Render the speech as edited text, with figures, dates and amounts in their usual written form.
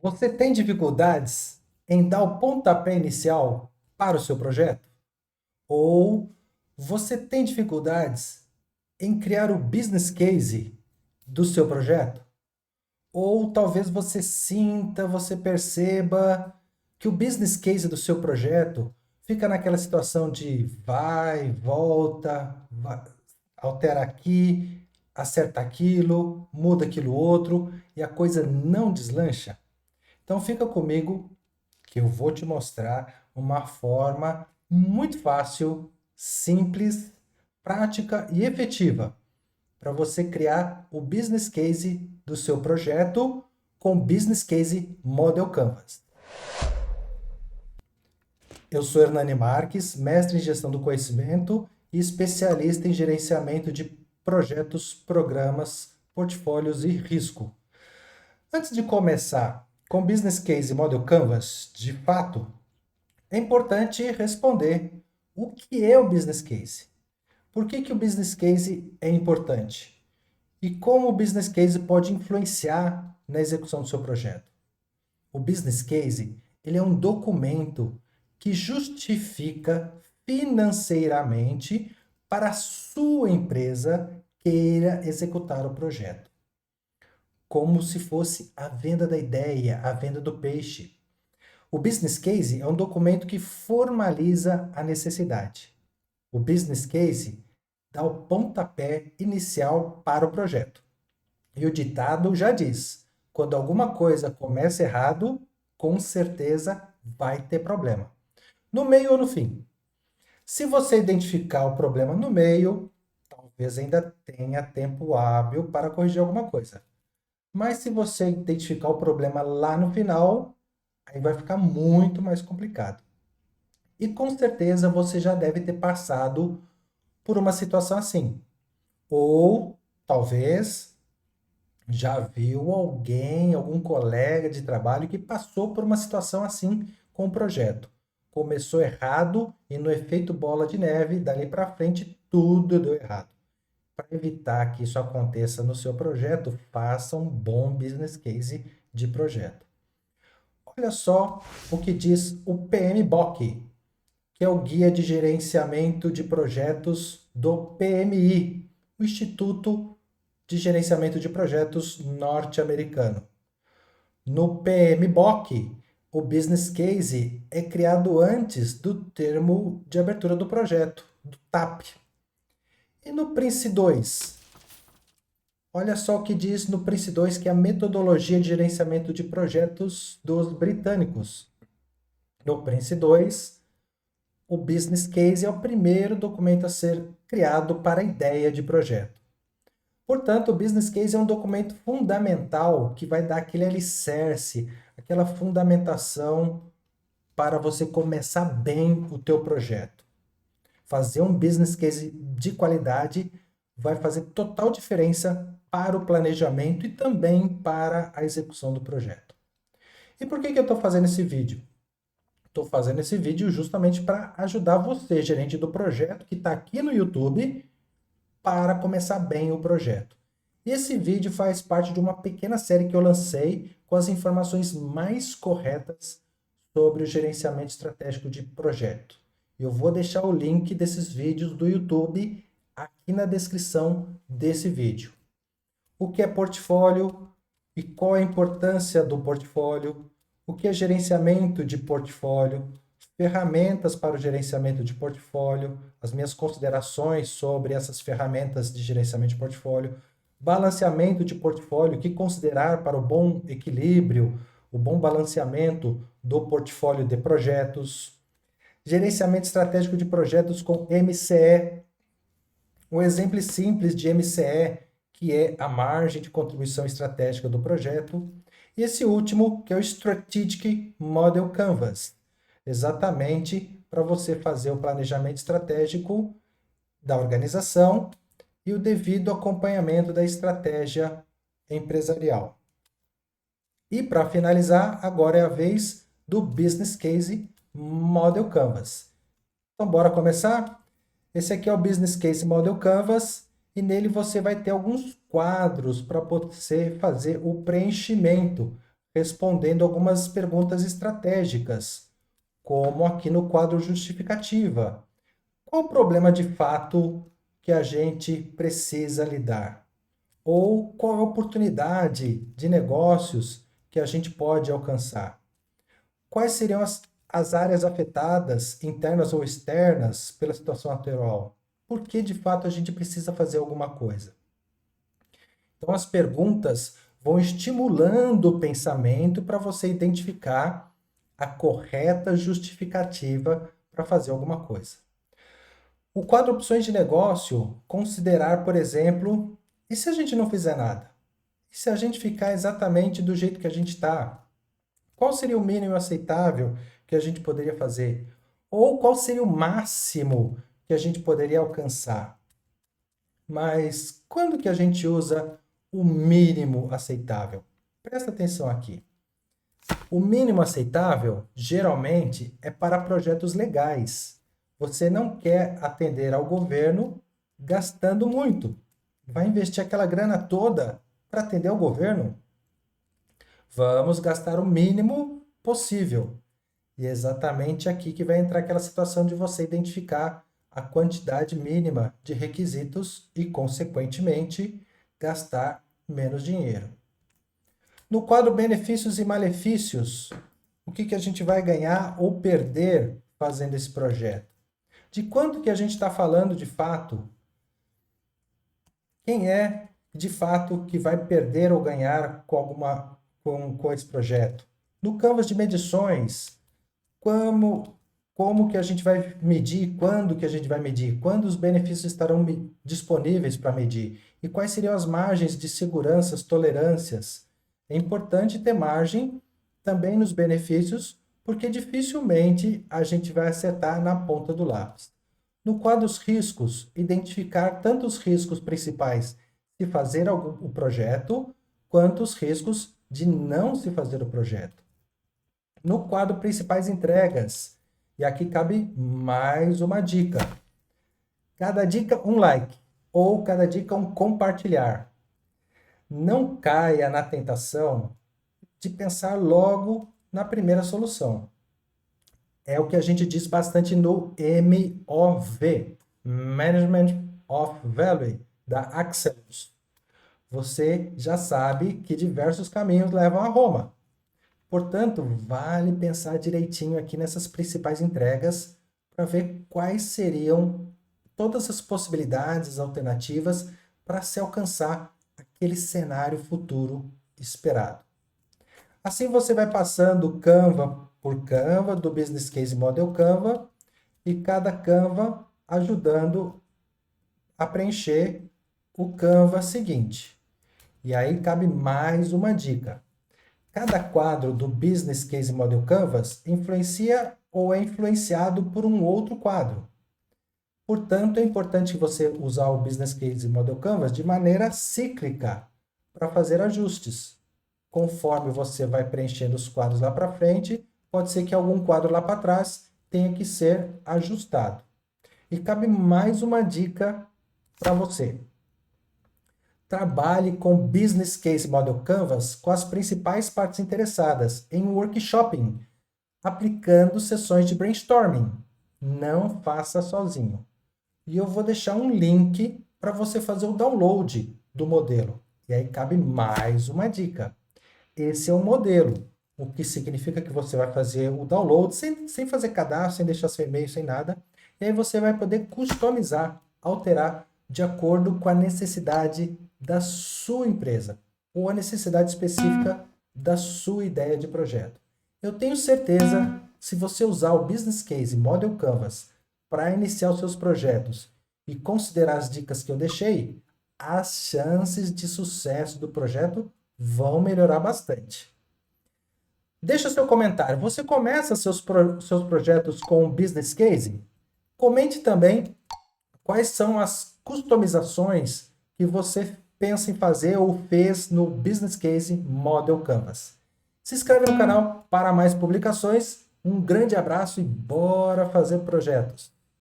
Você tem dificuldades em dar o pontapé inicial para o seu projeto? Ou você tem dificuldades em criar o business case do seu projeto? Ou talvez você sinta, você perceba que o business case do seu projeto fica naquela situação de vai, volta, altera aqui, acerta aquilo, muda aquilo outro e a coisa não deslancha? Então fica comigo que eu vou te mostrar uma forma muito fácil, simples, prática e efetiva para você criar o business case do seu projeto com Business Case Model Canvas. Eu sou Hernani Marques, mestre em gestão do conhecimento e especialista em gerenciamento de projetos, programas, portfólios e risco. Antes de começar com Business Case Model Canvas, de fato, é importante responder o que é o business case. Por que o business case é importante? E como o business case pode influenciar na execução do seu projeto? O business case, ele é um documento que justifica financeiramente para a sua empresa queira executar o projeto. Como se fosse a venda da ideia, a venda do peixe. O business case é um documento que formaliza a necessidade. O business case dá o pontapé inicial para o projeto. E o ditado já diz: quando alguma coisa começa errado, com certeza vai ter problema. No meio ou no fim. Se você identificar o problema no meio, talvez ainda tenha tempo hábil para corrigir alguma coisa. Mas se você identificar o problema lá no final, aí vai ficar muito mais complicado. E com certeza você já deve ter passado por uma situação assim. Ou talvez já viu alguém, algum colega de trabalho que passou por uma situação assim com o projeto. Começou errado e no efeito bola de neve, dali para frente tudo deu errado. Para evitar que isso aconteça no seu projeto, faça um bom business case de projeto. Olha só o que diz o PMBOK, que é o Guia de Gerenciamento de Projetos do PMI, o Instituto de Gerenciamento de Projetos norte-americano. No PMBOK, o business case é criado antes do termo de abertura do projeto, do TAP. E no Prince 2, olha só o que diz no Prince 2, que é a metodologia de gerenciamento de projetos dos britânicos. No Prince 2, o business case é o primeiro documento a ser criado para a ideia de projeto. Portanto, o business case é um documento fundamental que vai dar aquele alicerce, aquela fundamentação para você começar bem o teu projeto. Fazer um business case de qualidade vai fazer total diferença para o planejamento e também para a execução do projeto. E por que eu estou fazendo esse vídeo? Estou fazendo esse vídeo justamente para ajudar você, gerente do projeto, que está aqui no YouTube, para começar bem o projeto. E esse vídeo faz parte de uma pequena série que eu lancei com as informações mais corretas sobre o gerenciamento estratégico de projeto. Eu vou deixar o link desses vídeos do YouTube aqui na descrição desse vídeo. O que é portfólio e qual a importância do portfólio, o que é gerenciamento de portfólio, ferramentas para o gerenciamento de portfólio, as minhas considerações sobre essas ferramentas de gerenciamento de portfólio, balanceamento de portfólio, o que considerar para o bom equilíbrio, o bom balanceamento do portfólio de projetos, gerenciamento estratégico de projetos com MCE, um exemplo simples de MCE, que é a margem de contribuição estratégica do projeto, e esse último, que é o Strategic Model Canvas, exatamente para você fazer o planejamento estratégico da organização e o devido acompanhamento da estratégia empresarial. E para finalizar, agora é a vez do Business Case Model Canvas. Então, bora começar? Esse aqui é o Business Case Model Canvas e nele você vai ter alguns quadros para você fazer o preenchimento, respondendo algumas perguntas estratégicas, como aqui no quadro justificativa. Qual o problema de fato que a gente precisa lidar? Ou qual a oportunidade de negócios que a gente pode alcançar? Quais seriam as áreas afetadas, internas ou externas, pela situação atual? Por que de fato a gente precisa fazer alguma coisa? Então, as perguntas vão estimulando o pensamento para você identificar a correta justificativa para fazer alguma coisa. O quadro opções de negócio, considerar, por exemplo, e se a gente não fizer nada? E se a gente ficar exatamente do jeito que a gente está? Qual seria o mínimo aceitável que a gente poderia fazer? Ou qual seria o máximo que a gente poderia alcançar? Mas quando que a gente usa o mínimo aceitável? Presta atenção aqui. O mínimo aceitável, geralmente, é para projetos legais. Você não quer atender ao governo gastando muito. Vai investir aquela grana toda para atender ao governo? Vamos gastar o mínimo possível. E é exatamente aqui que vai entrar aquela situação de você identificar a quantidade mínima de requisitos e, consequentemente, gastar menos dinheiro. No quadro benefícios e malefícios, o que a gente vai ganhar ou perder fazendo esse projeto? De quanto que a gente está falando de fato? Quem é de fato que vai perder ou ganhar com esse projeto? No Canvas de medições, como que a gente vai medir, quando que a gente vai medir, quando os benefícios estarão disponíveis para medir e quais seriam as margens de seguranças, tolerâncias. É importante ter margem também nos benefícios, porque dificilmente a gente vai acertar na ponta do lápis. No quadro dos riscos, identificar tanto os riscos principais de fazer o projeto, quanto os riscos de não se fazer o projeto. No quadro principais entregas, e aqui cabe mais uma dica. Cada dica um like, ou cada dica um compartilhar. Não caia na tentação de pensar logo na primeira solução. É o que a gente diz bastante no MOV, Management of Value, da Axelos. Você já sabe que diversos caminhos levam a Roma. Portanto, vale pensar direitinho aqui nessas principais entregas para ver quais seriam todas as possibilidades, alternativas para se alcançar aquele cenário futuro esperado. Assim você vai passando Canva por Canva, do Business Case Model Canva, e cada Canva ajudando a preencher o Canva seguinte. E aí cabe mais uma dica. Cada quadro do Business Case Model Canvas influencia ou é influenciado por um outro quadro. Portanto, é importante você usar o Business Case Model Canvas de maneira cíclica para fazer ajustes. Conforme você vai preenchendo os quadros lá para frente, pode ser que algum quadro lá para trás tenha que ser ajustado. E cabe mais uma dica para você. Trabalhe com Business Case Model Canvas com as principais partes interessadas em workshopping, aplicando sessões de brainstorming. Não faça sozinho. E eu vou deixar um link para você fazer o download do modelo. E aí cabe mais uma dica. Esse é o modelo, o que significa que você vai fazer o download sem fazer cadastro, sem deixar seu e-mail, sem nada. E aí você vai poder customizar, alterar de acordo com a necessidade da sua empresa ou a necessidade específica da sua ideia de projeto. Eu tenho certeza, se você usar o Business Case Model Canvas para iniciar os seus projetos e considerar as dicas que eu deixei, as chances de sucesso do projeto vão melhorar bastante. Deixa seu comentário. Você começa seus projetos com o Business Case? Comente também quais são as customizações que você pensa em fazer ou fez no Business Case Model Canvas. Se inscreve no canal para mais publicações. Um grande abraço e bora fazer projetos!